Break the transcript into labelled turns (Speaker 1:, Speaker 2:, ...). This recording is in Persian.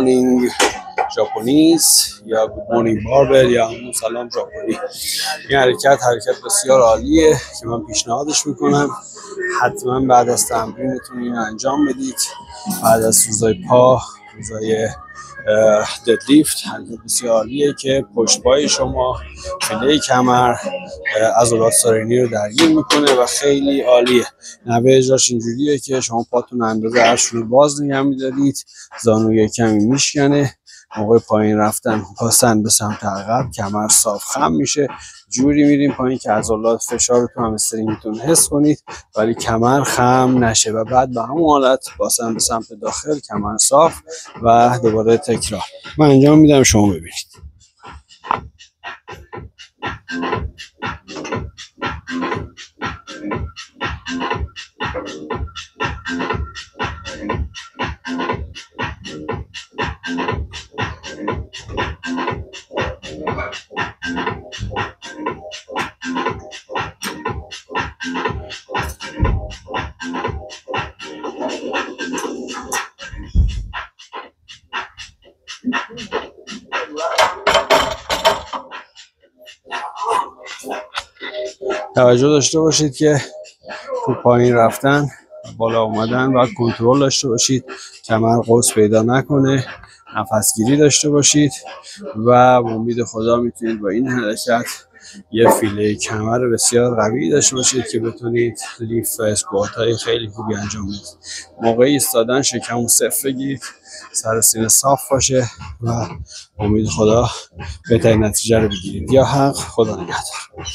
Speaker 1: مورنینگ ژاپنیز یا گود مورنینگ باربل یا همون سلام ژاپنی. این حرکت بسیار عالیه که من پیشنهادش میکنم. حتما بعد از تمرینتون این انجام بدید. بعد از روزای پا، روزای ددلیفت، حرکت بسیار عالیه که پشت پای شما، فیله کمر، عضلات سارینی رو درگیر میکنه و خیلی عالیه. نحوه اجراش اینجوریه که شما پاتون اندازه عرش رو باز نگه میدارید، زانو کمی میشکنه، موقع پایین رفتن پاسن به سمت عقب، کمر صاف خم میشه، جوری میریم پایین که عضلات فشارتون هم استرینگتون حس کنید ولی کمر خم نشه و بعد به همون حالت پاسن به سمت داخل، کمر صاف و دوباره تکرار. من انجام میدم، شما ببینید. توجه داشته باشید که تو پایین رفتن، بالا اومدن و کنترل داشته باشید، کمر قوس پیدا نکنه، نفسگیری داشته باشید و امید خدا میتونید با این حرکت یه فیله کمر بسیار قوی داشته باشید که بتونید لیفت و اسکوات های خیلی خوبی انجام بدید. موقع ایستادن شکمو صفر بگیرید، سر سینه صاف باشه و امید خدا بهترین نتیجه رو بگیرید. یا حق، خدا نگهدار.